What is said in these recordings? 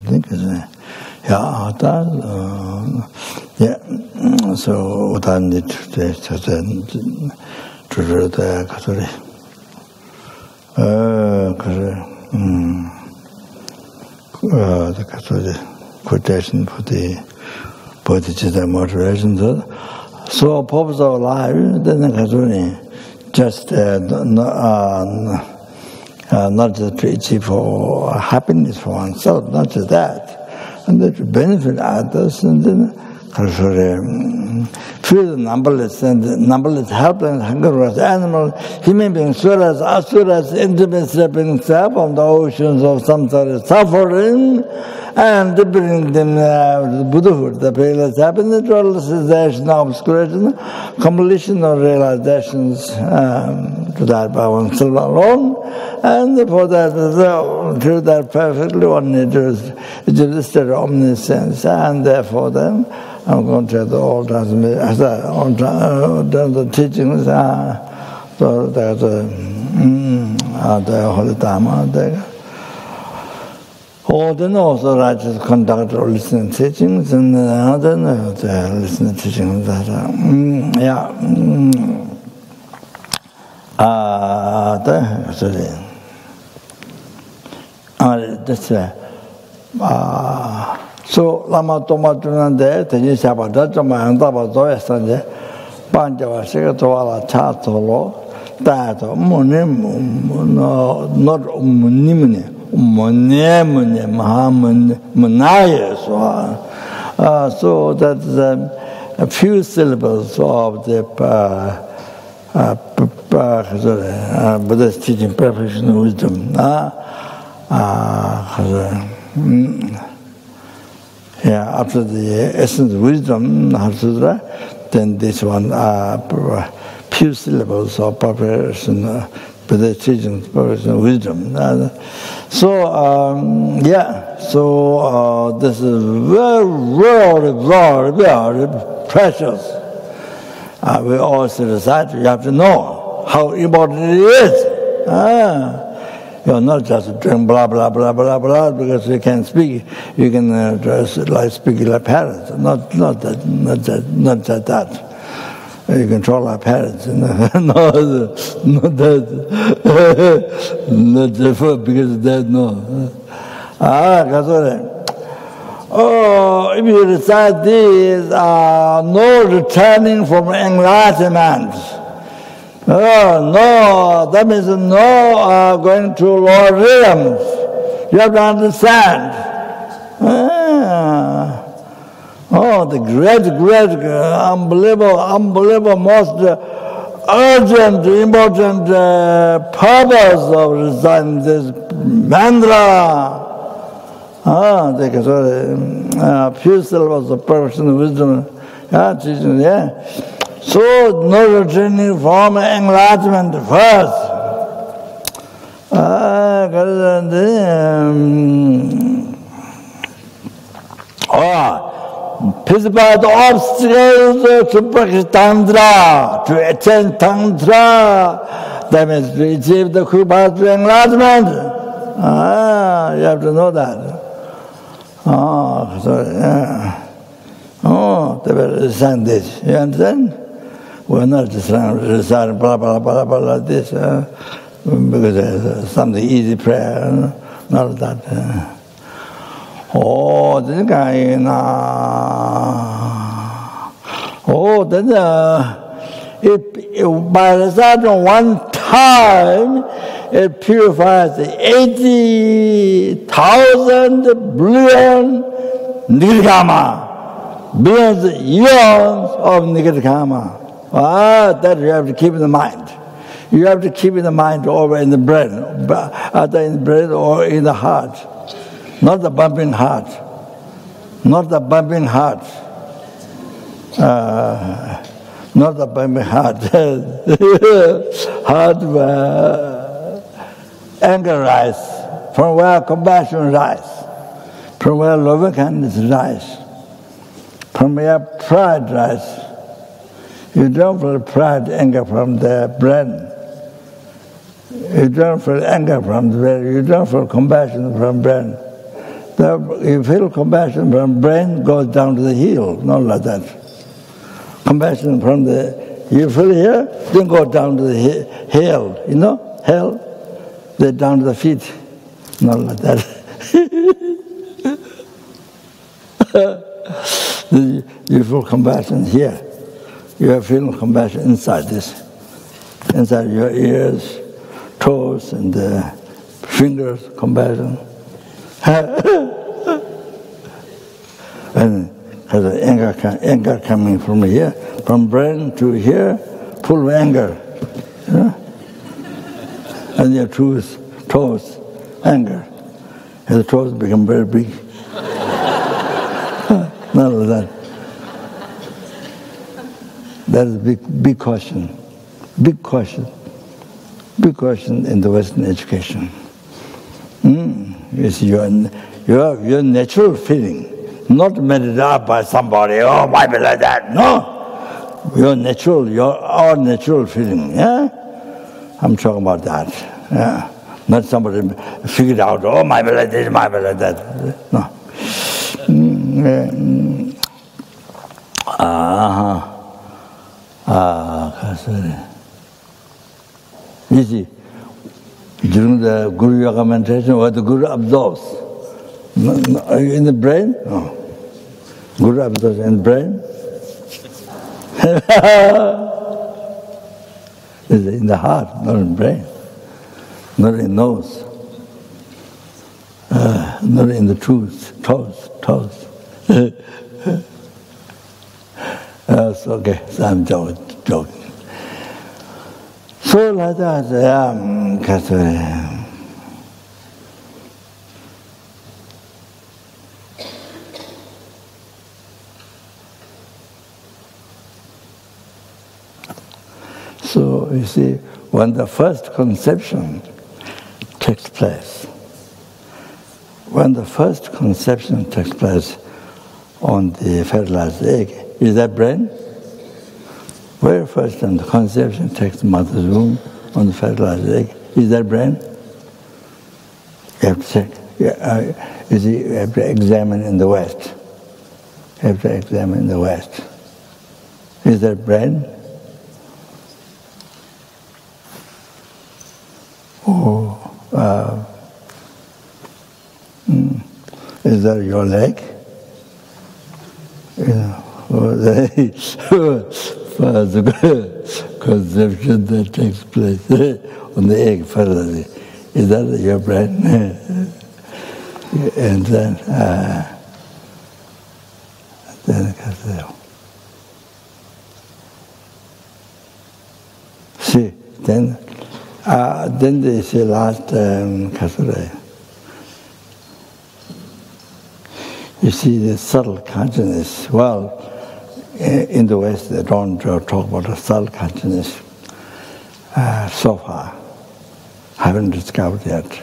think yeah, yeah. So then it to the Catholic. The Catholic quotation for the Bodhicitta motivation. So purpose of life, then the Catholic just not just to achieve for happiness for oneself, not just that, and to benefit others, and then feel the numberless helpless, hungerless animals, human beings, suras, asuras, intimate stepping step on the oceans of samsara suffering, and to bring them to Buddhahood, the painless happiness, realization of obscuration, completion of realizations to that by oneself alone, and for that, through that perfectly one is registered omniscience, and therefore then I'm going to the old the teachings, so there's the Holy Dharma there. All then also righteous conduct or listening teachings, and then the listening teachings that so lama toma tunande teji sabada toma anda ba zo estande panja sega to ala cha tolo ta to mone no not munimune mone mahamune manaye so that a few syllables of the Buddha's teaching perfection wisdom after the essence of wisdom, then this one few syllables of preparation, Buddha's teaching perfection of wisdom. So this is very, very, very precious. We also recite, you have to know how important it is. You're not just doing blah, blah, blah, blah, blah, because you can speak, you can just like speak like parrots. Not that. You control our parrots. Not that. Not therefore, because that, no. If you recite these, no returning from enlightenment. No, that means no going to lower realms. You have to understand. The great, unbelievable, most urgent, important purpose of reciting this mantra. Few syllables of perfection of wisdom. Teaching, So, no returning from enlightenment first. Purify the obstacles to practice Tantra, to attain Tantra. That means to achieve the quick path to enlightenment. You have to know that. They will recite this. You understand? We're not just reciting blah, blah, blah, blah, like this, because it's something easy prayer, not that. This guy, then by reciting one time, it purifies the 80,000 billion nirgama. Billions, eons of nirgama. That you have to keep in the mind. You have to keep in the mind over in the brain, either in the brain or in the heart. Not the bumping heart. Not the bumping heart. Not the bumping heart. Heart where anger rises, from where compassion rises, from where loving kindness rises, from where pride rises. You don't feel pride, anger from the brain. You don't feel anger from the brain. You don't feel compassion from the brain. You feel compassion from brain goes down to the heel, not like that. Compassion from you feel here, then go down to the heel, you know, heel, then down to the feet, not like that. You feel compassion here. You are feeling compassion inside this, inside your ears, toes, and fingers, compassion. And has an anger coming from here, from brain to here, full of anger. You know? And your toes, anger. And the toes become very big. Not like that. That is a big question. Big question. Big question in the Western education. It's your natural feeling, not made up by somebody, oh, why be like that? No. Our natural feeling, yeah? I'm talking about that. Yeah. Not somebody figured out, oh, might be like this, might be like that. No. You see, during the Guru Yoga meditation, what the Guru absorbs. In the brain? No. Guru absorbs in the brain? It's in the heart, not in the brain. Not in the nose. Not in the toes. Okay, so I'm joking. So like that, so you see, when the first conception takes place, on the fertilized egg, is that brain? Very first time the conception takes mother's womb on the fertilized egg, is that brain? You have to check. You see, you have to examine in the West. Is that brain? Is that your leg? You know, the conception that takes place on the egg fertilization. Is that your brain? And then see, then they say last you see the subtle consciousness. Well, in the West they don't talk about the subtle consciousness so far. Haven't discovered yet.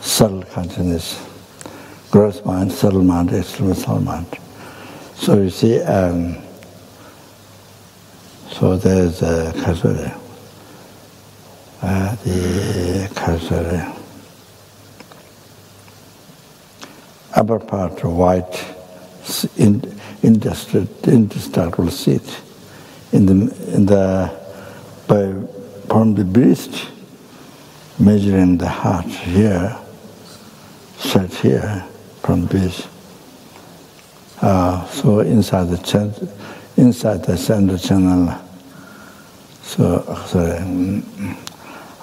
Subtle consciousness, gross mind, subtle mind, extreme subtle mind. So you see, so there's the Kasuri. Upper part of white, indestructible seed, from the breast, measuring the heart here, set here from breast. So inside the center channel. So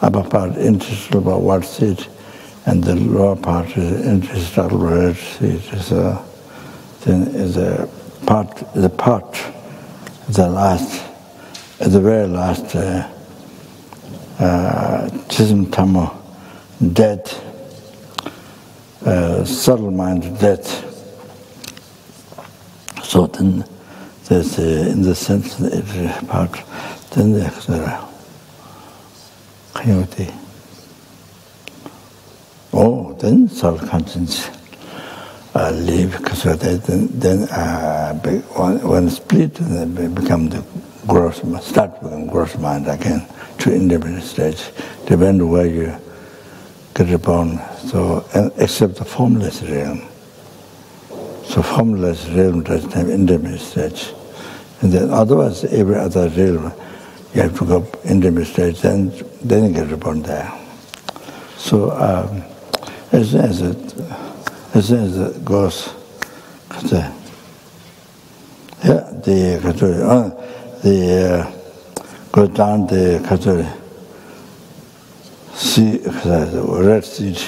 upper part indestructible white seed, and the lower part is indestructible red seed. So then is the very last chism tamo, death, subtle mind death. So then there's in the sense part, then there's coyote. Oh, then subtle conscience leave, because then when split, then become the gross, start becoming gross mind again to independent stage. Depends where get reborn. So, and except the formless realm. So formless realm doesn't have intermediate stage. And then otherwise, every other realm, you have to go intermediate stage, then you get reborn there. So as soon as it goes, go down the red seed,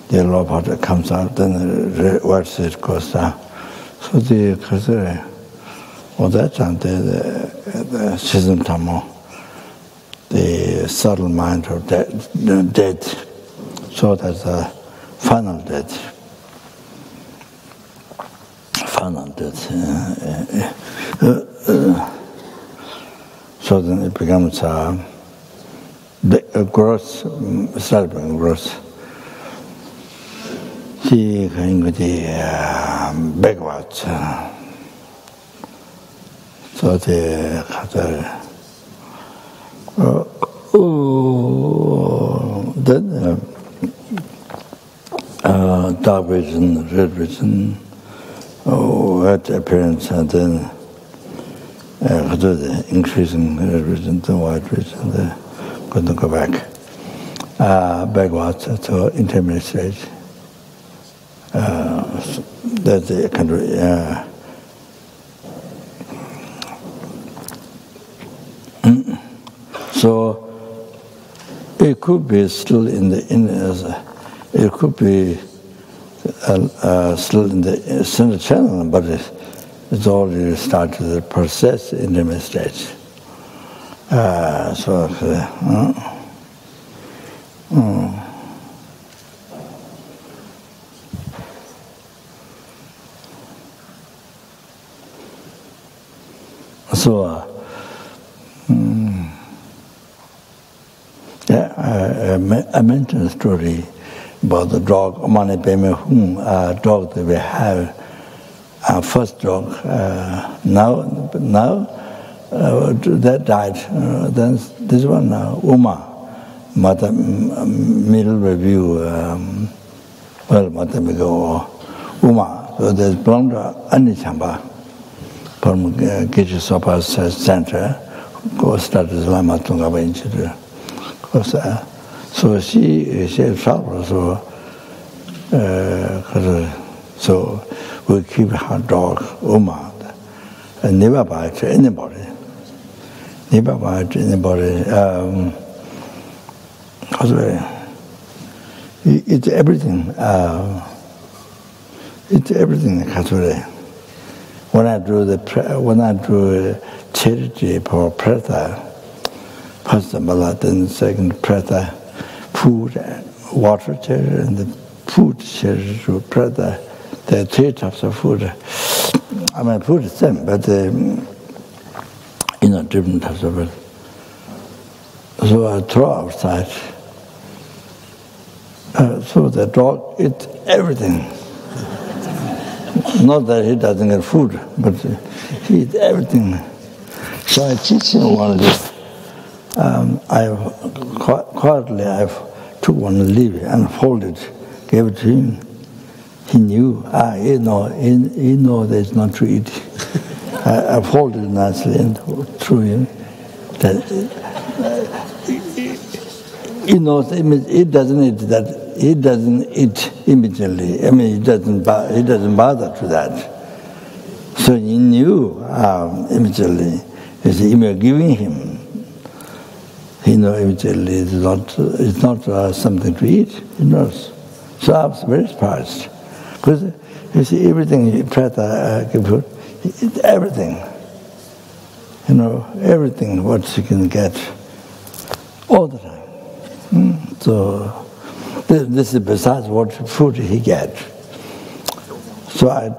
the lower part comes out, then the white seed goes down. So the all that time, the Shism Tamo, the subtle mind of death, so that's the final death. Final death. So then it becomes gross, start being gross. He can go backwards. So the then dark vision, red vision, white appearance, and then increasing red vision, then white vision, then going to go back backwards to intermediate stage. That's the kind of so it could be still in the it could be still in the center channel, but it's already started the process in the stage. I mentioned a story about the dog, Mane Peme Hung, dog that we have, our first dog. Now that died. Then this one now, Uma, Mata Middle Review, Mata Migo, Uma. So there's belonged to Anichamba from Kichi Sopa's center, who started Lama Tungaba Institute. So she traveled, so we keep her dog, Uma, and never buy to anybody. Never buy to anybody. It's everything. It's everything. When I do charity for Prata, first Mala, then second Prata, food, water charity, and the food charity to Prata. There are three types of food. I mean, food is same, but different types of food. So I throw outside. So the dog eats everything. Not that he doesn't get food, but he eats everything. So I teach him one day. Quietly I took one leaf and folded, gave it to him. He knew, he know that it's not to eat. I folded it nicely and threw him. That he knows it doesn't eat that. He doesn't eat immediately. I mean, he doesn't bother to that. So he knew immediately. He was giving him. He knows immediately it's not something to eat. He knows. So I was very surprised. Because you see, everything he tried to give food, he eats everything. Everything what you can get all the time. So this is besides what food he gets. So I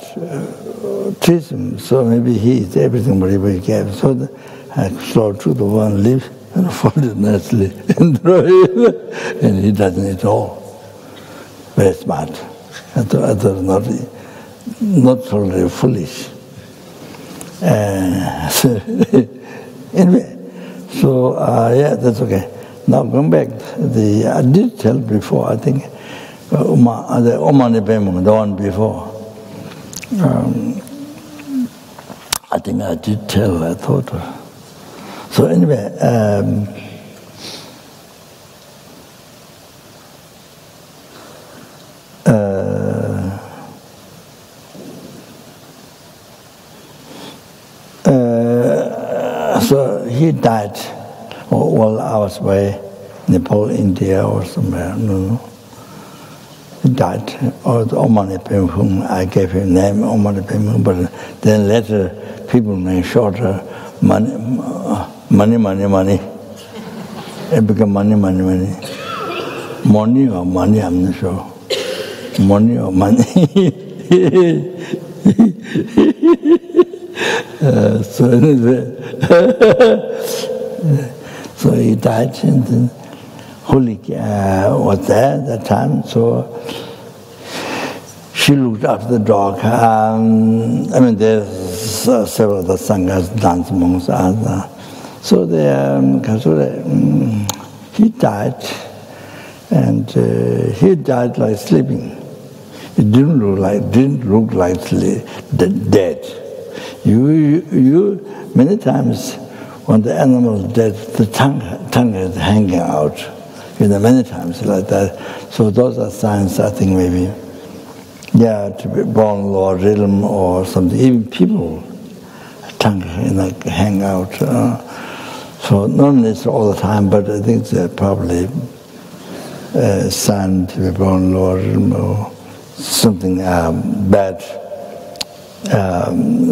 teach him, so maybe he eats everything whatever he gets. So I took the one leaf and folded nicely and throw it, and he doesn't eat all. Very smart. I thought not totally foolish. Anyway, so yeah, that's okay. Now going back, I did tell before, I think, the Omani Bemung, the one before. I think I did tell, I thought. So anyway, so he died while I was away, Nepal, India, or somewhere. No. He died. Or the Omani Pemhung, I gave him name Omani Pemhung, but then later people named shorter, money. It became money. Money or money, I'm not sure. Money or money. So anyway, so he died, and then Holy was there at that time, so she looked after the dog. I mean, there's several other sanghas, dance monks, so he died, and he died like sleeping. It didn't look like dead. You many times when the animal is dead, the tongue is hanging out. Many times like that. So those are signs, I think, maybe, to be born or realm or something. Even people, tongue hang out. So not necessarily all the time, but I think they're probably a sign to be born lower realm or something bad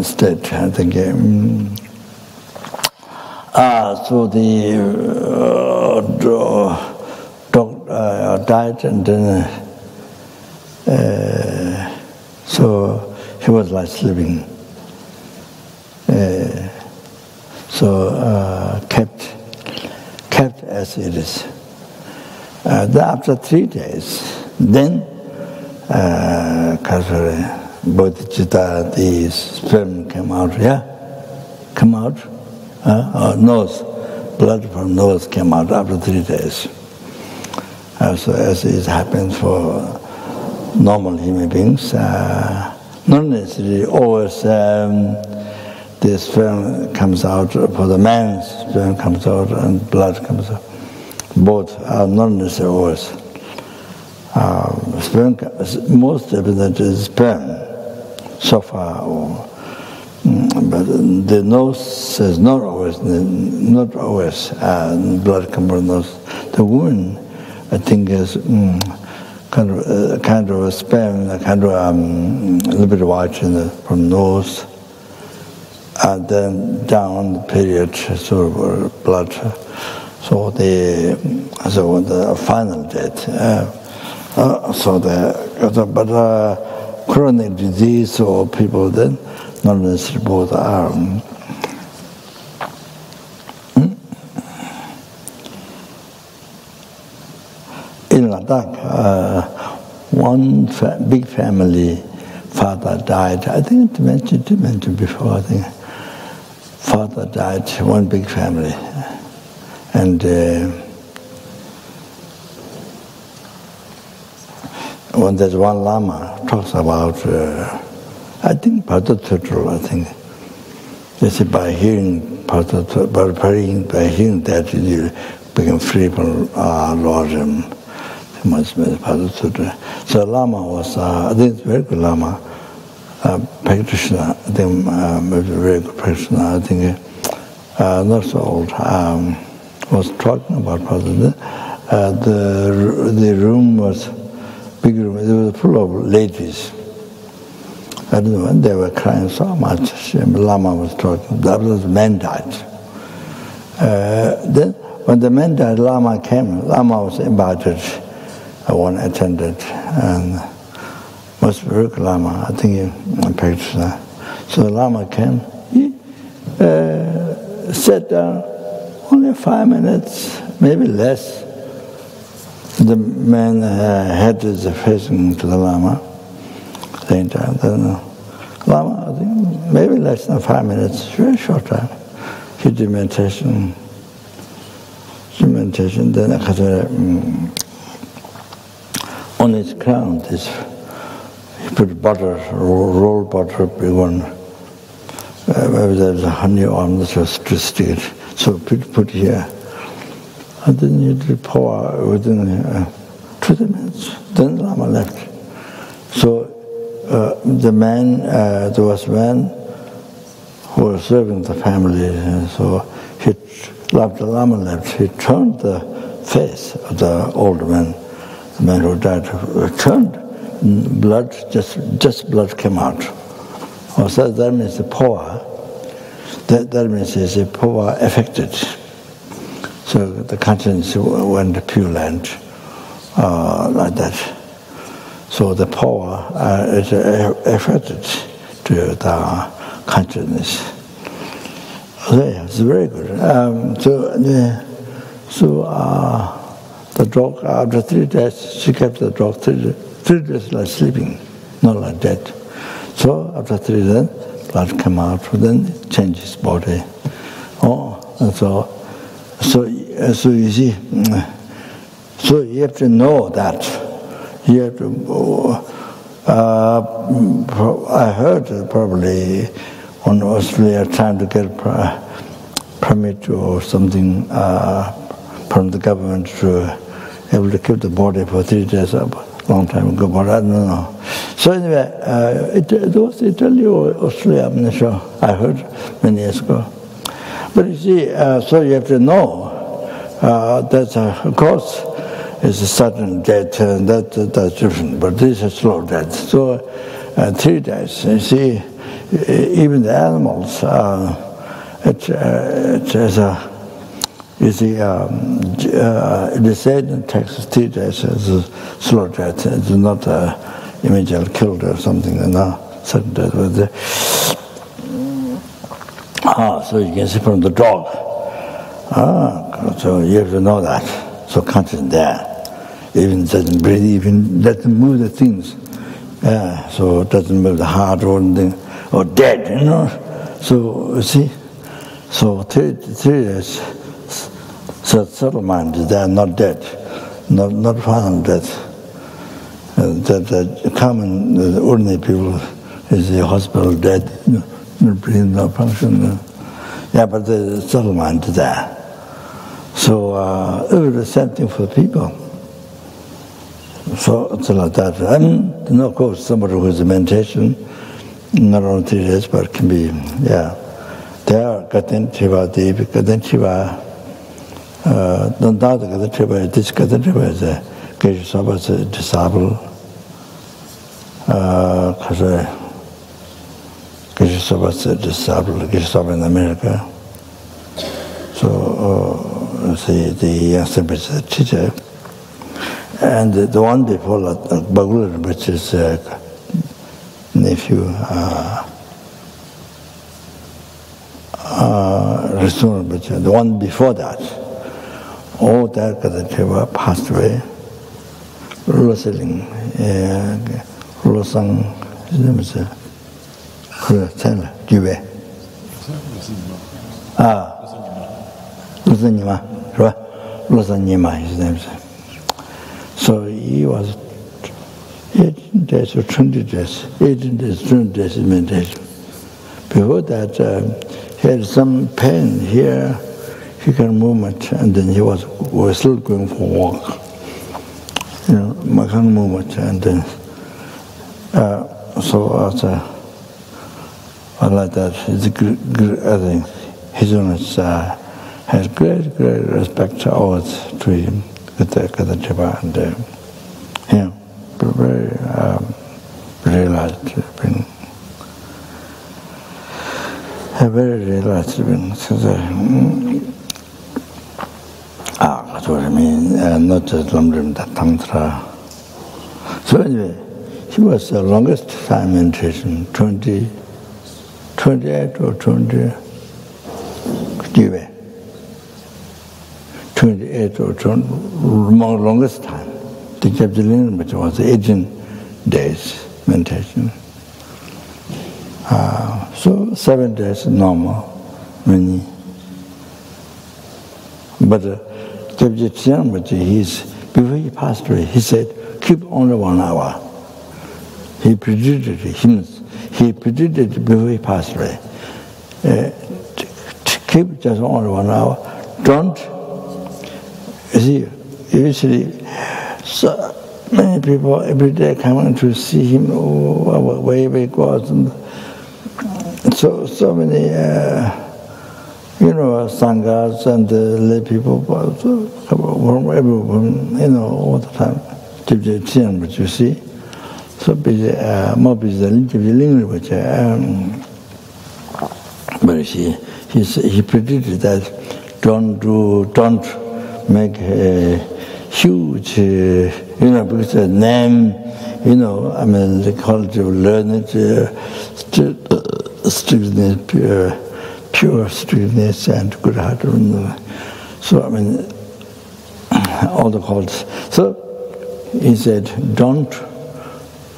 state, I think. So the dog died, and then so he was like sleeping. Kept as it is. Then after 3 days, then bodhicitta, the sperm came out. Nose, blood from nose came out after 3 days. So as it happens for normal human beings, not necessarily always the sperm comes out, for the man's sperm comes out and blood comes out. Both are not necessarily always. Sperm, most evident is sperm, so far, but the nose says not always blood comes from the nose. The woman, I think, is kind of a sperm, a little bit white from nose, and then down the period, so blood. So the final death. But chronic disease or people then not necessarily both are. In Ladakh, one big family, father died. I think I mentioned before. I think father died. One big family, and when there's one lama talks about, I think Padatutul, I think they say by hearing that you become free from Lordship. So Lama was, I think it's a very good Lama, practitioner. I think maybe a very good practitioner. I think not so old. Was talking about Padatutul. The room was big room. It was full of ladies. I don't know, and they were crying so much. Lama was talking. That was the man died. Then when the man died, Lama came. Lama was invited. One attended, and was very good Lama. I think he practiced. So the Lama came. He sat down. Only 5 minutes, maybe less. The man head is facing to the Lama. Same time, Lama, I think maybe less than 5 minutes, very short time. He did meditation. meditation, then on his crown, he put butter, rolled butter, big one. Maybe there's a honey on the stick. So put here. And then you do pour within 20 minutes. Then Lama left. So the man, there was a man who was serving the family, so after Lama left, he turned the face of the old man, the man who died, turned, blood, just blood came out. So that means the power, that means is the power affected. So the conscience went to Pure Land, like that. So the power is affected to the consciousness. So yeah, it's very good. The dog, after 3 days, she kept the dog 3 days like sleeping, not like dead. So after 3 days, blood came out, then changed his body. And so you see, so you have to know that. You have to. I heard probably on Australia trying to get permit or something from the government to able to keep the body for 3 days. A long time ago, but I don't know. So anyway, it was Italy or Australia, I'm not sure. I heard many years ago. But you see, so you have to know that, of course, it's a sudden death, and that's different, but this is a slow death. So 3 days, you see, even the animals, it is a, you see, it is said in Texas 3 days is a slow death. It's not immediately killed or something, no, sudden death. So you can see from the dog. So you have to know that. So conscious there. Even doesn't breathe, even doesn't move the things. So it doesn't move the heart or anything, or dead, you know. So you see, so 3 days, so subtle mind is there, not dead, not found dead. The common, the ordinary people is the hospital dead, no breathing, no function. Yeah, but the subtle mind is there. So it was the same thing for people. So it's like that. And of course, somebody who is in meditation, not only 3 days, but it can be, yeah. They are Gaten Chiva Devi, Gaten Chiva. Don't doubt the Gaten Chiva. This Gaten Chiva is a Geshe Soba's disciple. Because Geshe Soba's disciple, Geshe Soba in America. So, the youngster is a teacher. And the one before Bagula, which is nephew, Rasul, which the one before that, all that Gadateva passed away. Rosaling, Rosang, his name is Jive. Rosanima, right? Rosanima, his name is. So he was 18 days or 20 days, 18 days, 20 days in meditation. Before that, he had some pain here, he can movement, and then he was still going for a walk. You know, mechanical movement, and then, so after, I like that, it's a good, I think, His Holiness has great respect always to him. And him, very realized, very realized. That's what I mean. Not just Lamrim, that Tantra. So anyway, he was the longest time meditation, 28 or 20. 28 or 20, longest time. The Kapjalin, which was 18 days meditation. So 7 days normal, many. But before he passed away, he said, keep only 1 hour. He predicted he predicted before he passed away. Keep just only 1 hour. Don't, you see, usually, so many people every day coming to see him, way goes, and so many, sanghas and lay people from everyone, all the time. But you see, so busy, more busy than but he predicted that don't make a huge, because the name, they call it learned, strictness, pure strictness and good heart. So, all the calls. So, he said, don't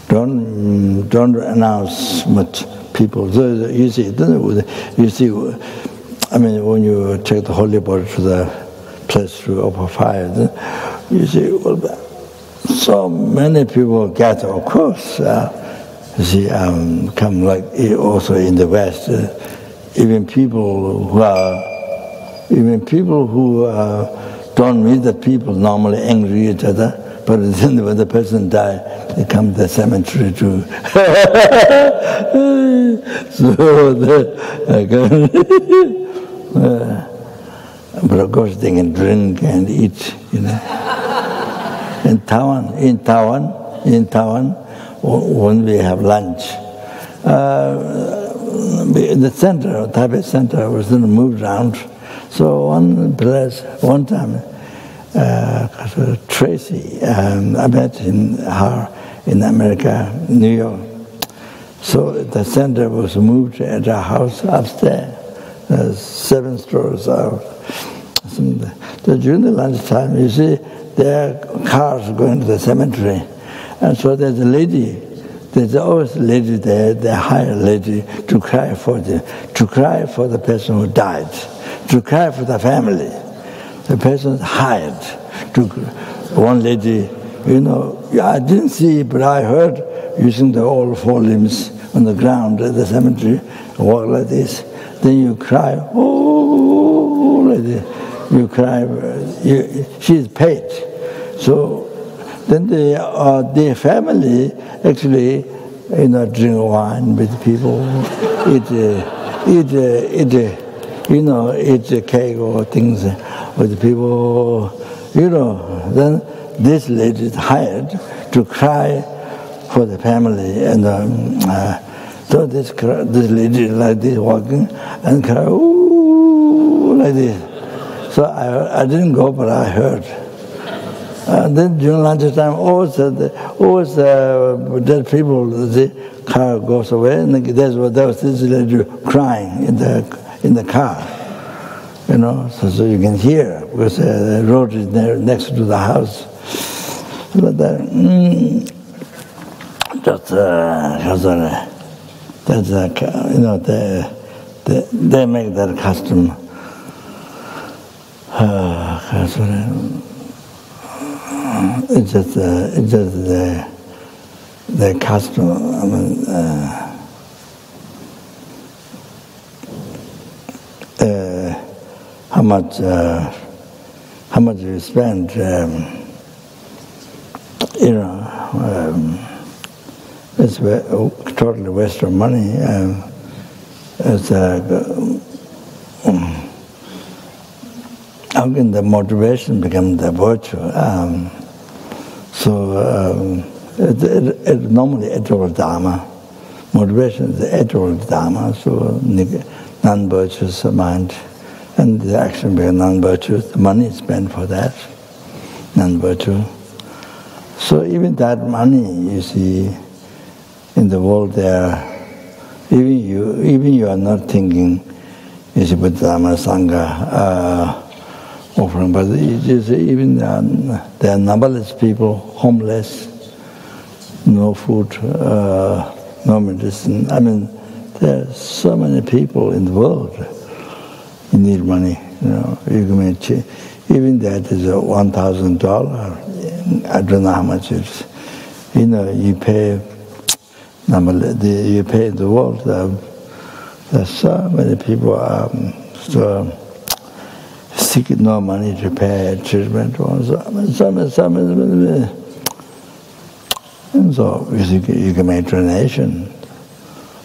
announce much people. So you see, when you take the holy body to the place to offer fire, you see, so many people gather. Of course, you see, come like also in the West, even people who don't meet the people normally angry each other. But then when the person dies, they come to the cemetery too. But of course they can drink and eat, In Taiwan, when we have lunch, in the center, Taipei center, I was moved around. So one time, Tracy, I met her in America, New York. So the center was moved at our house upstairs, 7 stories out. So during the lunchtime, you see, there are cars going to the cemetery. And so there's always a lady there, they hire a lady to cry for the person who died, to cry for the family. The person hired to, one lady, I didn't see, but I heard using the old 4 limbs on the ground at the cemetery, walk like this. Then you cry, oh, like this. You cry, she's paid. So then the family actually, drink wine with people, eat cake or things with people, Then this lady is hired to cry for the family, and so this lady like this walking and cry, ooh, like this. So I didn't go, but I heard. Then during lunchtime, always dead people, the car goes away, and there was this lady crying in the car, so you can hear, because the road is there next to the house. But they make that custom. It's just the custom. How much you spend? It's totally waste of money. It's how can the motivation become the virtue? It's normally ethical dharma. Motivation is the ethical dharma, so non-virtuous mind. And the action becomes non-virtuous, the money is spent for that, non-virtue. So even that money, you see, in the world there, even you are not thinking, you see, with Dhamma Sangha, offering, but it is even there are numberless people, homeless, no food, no medicine. There are so many people in the world. You need money, Even that is $1,000. I don't know how much it is. You pay. You pay in the world. There's so many people so sick, no money to pay treatment. And so you can make donation.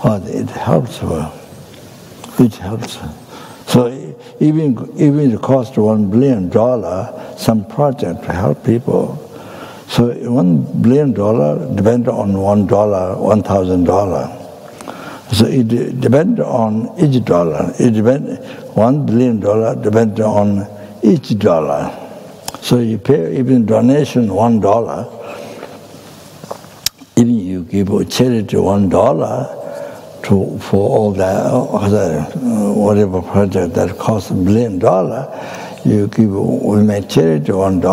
It helps her. It helps her. So even it costs $1 billion, some project to help people. So $1 billion depends on $1,000. So it depends on each dollar. It depends $1 billion depends on each dollar. So you pay even donation $1. Even you give a charity $1 for all that whatever project that costs $1 billion, we make charity $1.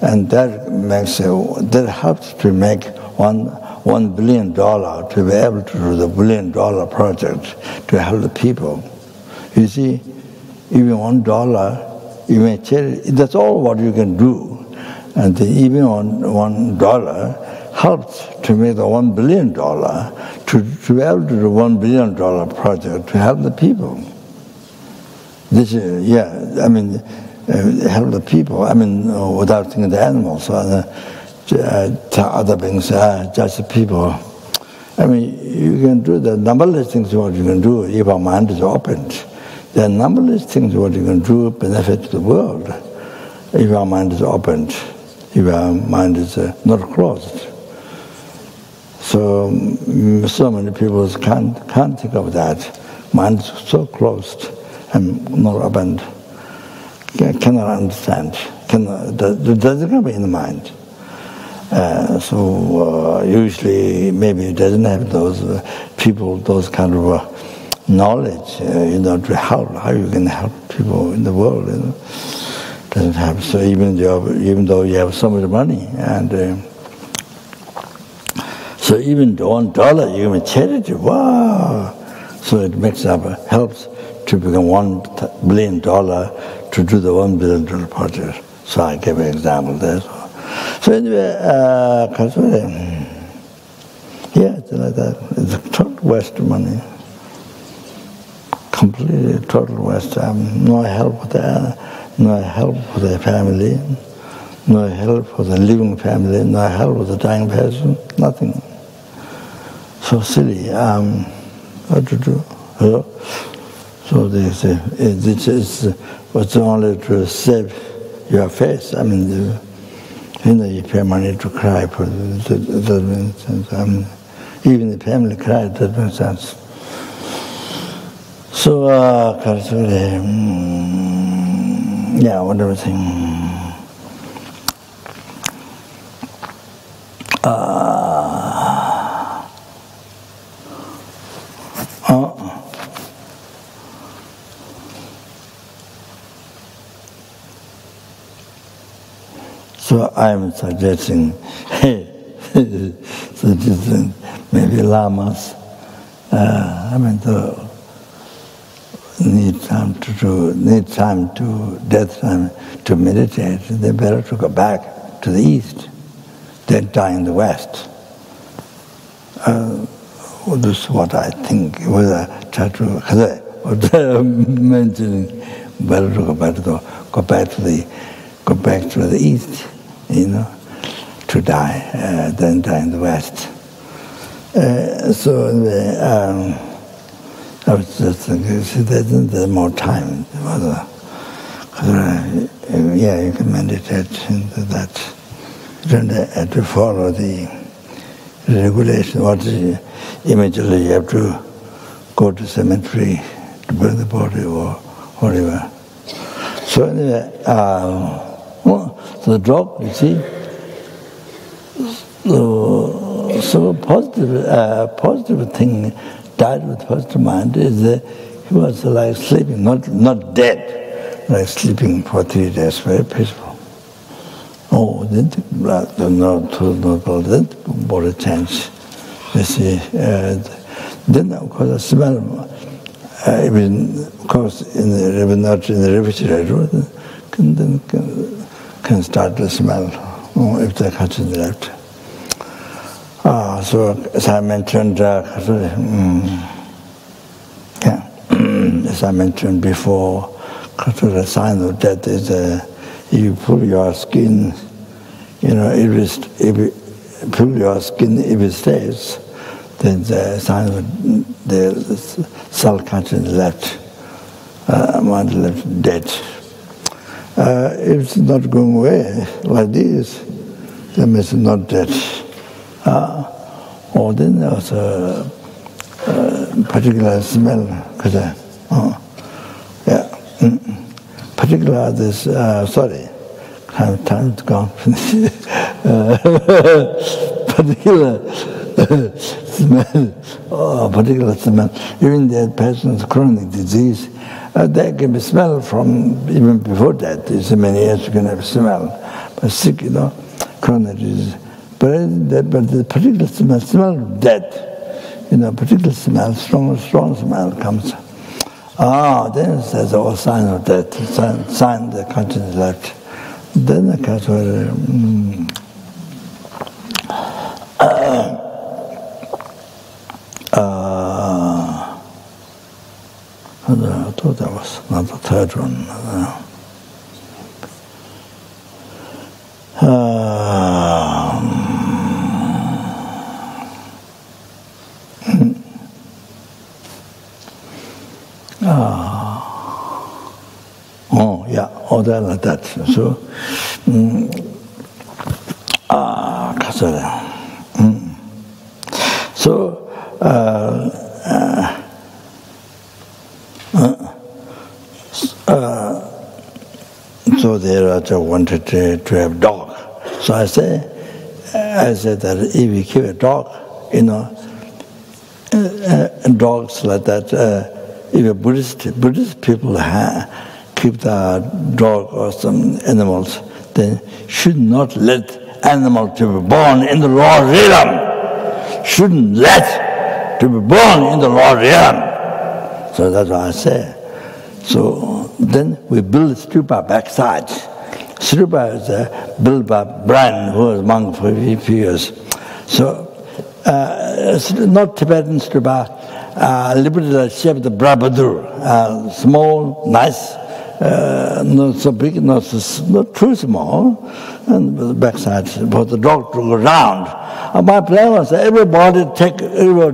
And that helps to make $1 billion to be able to do the $1 billion project to help the people. You see, even $1, you make charity. That's all what you can do. And even $1 helps to make the $1 billion to be able to do $1 billion project to help the people. This is, help the people. Without thinking the animals, other beings, just the people. You can do the numberless things what you can do if our mind is opened. There are numberless things what you can do benefit the world if our mind is opened, if our mind is not closed. So many people can't think of that. Mind is so closed and not opened. Cannot understand. It doesn't come in the mind. Usually, maybe it doesn't have those people, those kind of knowledge, to help. How you can help people in the world? Doesn't have. So even though you have so much money, and so even the $1 you give a charity. Wow! So it makes up helps to become $1 billion. To do the $1 billion project. So I gave an example there. So anyway, it's like that. It's a total waste of money. Completely total waste. No help for the family, no help for the living family, no help for the dying person, nothing. So silly. What to do? So they say, this is what's only to save your face. You pay money to cry for it. It doesn't make sense. Even the family cry, it doesn't make sense. So, whatever thing. So I'm suggesting, maybe lamas, need time to death time to meditate. They better to go back to the east than die in the west. This is what I think. Whether try to mentioning better to go back to the east. To die, than die in the West. I was just thinking, there's more time. You can meditate into that. You don't have to follow the regulation. Immediately you have to go to cemetery to burn the body or whatever. So anyway, so the dog, you see, so positive thing, died with positive mind is that he was like sleeping, not dead, like sleeping for 3 days, very peaceful. Didn't body change. You see, then of course the smell, even of course not in the refrigerator, can start to smell if the consciousness left. So as I mentioned, as I mentioned before, the sign of death is you pull your skin, if pull your skin if it stays, then the sign of the self-consciousness left, mind left dead. If it's not going away like this, then it's not dead. Or then there's a particular smell, particular this, sorry, time's gone. Particular smell, even the person's chronic disease, that can be smelled from even before that. It's many years you can have smell, but sick, chronic disease. But the particular smell of death, particular smell, strong smell comes. Then it says all sign of death, sign the consciousness left. Then the consciousness. I thought that was not the third one. Like that. So, so there I wanted to have dog. So I said that if you keep a dog, dogs like that, if Buddhist people keep the dog or some animals, then should not let animal to be born in the Lord realm. Shouldn't let to be born in the Lord realm. So that's what I say. So then we build stupa backside. Stupa is built by Brian, who was monk for a few years. So it's not Tibetan stupa, limited shape of the Brabhadur, small, nice, not so big, not too small, and the backside for the dog to go round. My plan was everybody take every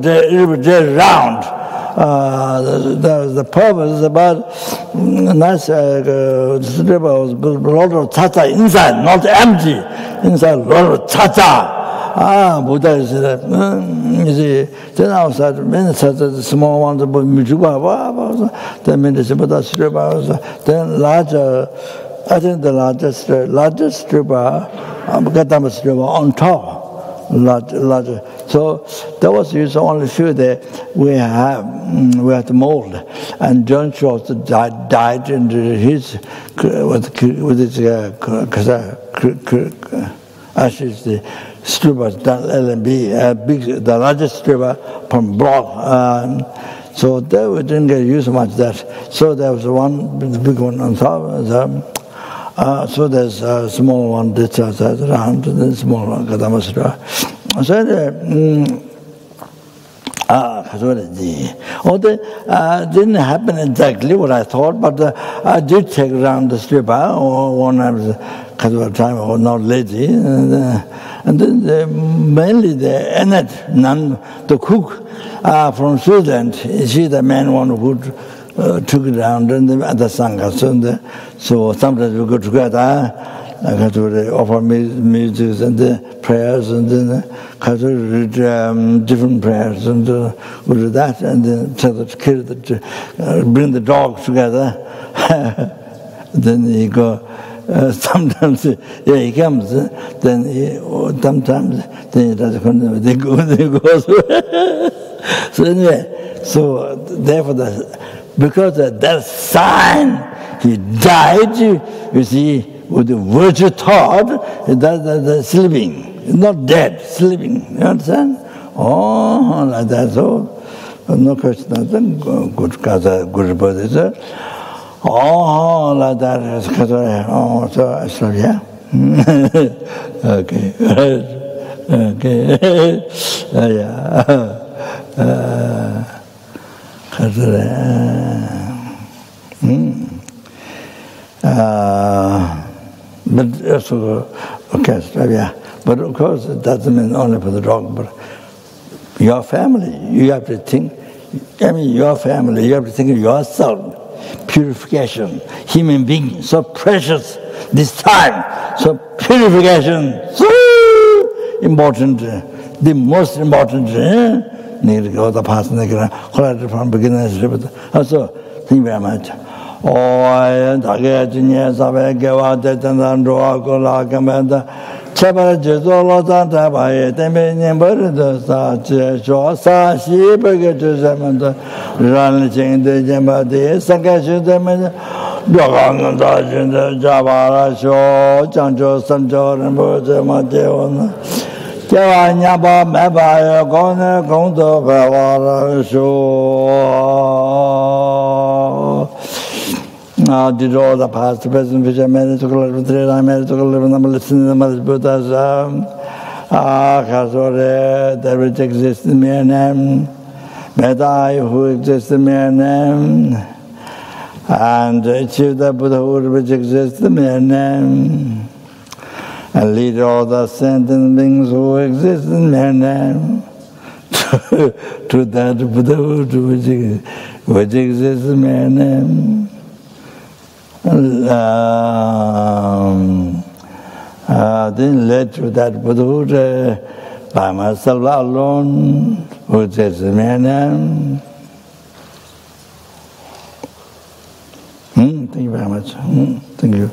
day round. The purpose is about nice river was a lot of tata inside, not empty. Inside a lot of tata. Buddha is you see, then outside many tata, small ones, but then many Buddha stripa, then larger. I think the largest stripa, Gautama stripa on top. Larger. So that was used only few there. We had the mold, and John Schultz died in his with his ashes. The stupa done LMB, the largest stupa from block. So there we didn't get used much of that. So there was one big one on top. So there's a small one that's outside around, and then small one, Kadamasra. So didn't happen exactly what I thought, but I did take around the stupa one time I was not lazy, and then mainly the Annette nun, the cook from Switzerland, she's the main one who took it around and the other sangha. So sometimes we go together. I got to offer music and the prayers, and then I read different prayers, and we do that, and then tell the kid to bring the dog together. Then he go. Sometimes he comes. Then sometimes then he doesn't come. They go. So anyway, so therefore because of that sign, he died. You see, with the virtue thought, that's sleeping, not dead, sleeping. You understand? Oh, like that. So no question. Good Buddha. Oh, like that is oh, so yeah. Okay. Okay. Yeah. But also, okay, so yeah. But of course, it doesn't mean only for the dog, but your family, you have to think. I mean, your family, you have to think of yourself. Purification, human being, so precious this time. So purification, so important, the most important. Need to go the past and from beginners. Also, thank you very much. Oh, I genius of a give out that and draw a good argument. Chapter Jezolo Santa by the Minion Bird, such as Josa, she began to summon the running the Jambadi, Sakashi, the Dogan, the Java, Show, Janjo, Sanjo, and Bird, Mateo. Javanyaba, Mabaya, Gona, Gondo, Gavara, Show. Did all the past, present, future, medical, medical, number, listening to the Mother Buddha's Kasore, that which exists in mere name, Medai, who exists in mere name, and achieve the Buddhahood which exists in mere name, and lead all the sentient beings who exist in mere name to that Buddhahood which exists in mere name. Then led to that Buddhahood by myself alone, which is the mere name. Thank you very much. Thank you.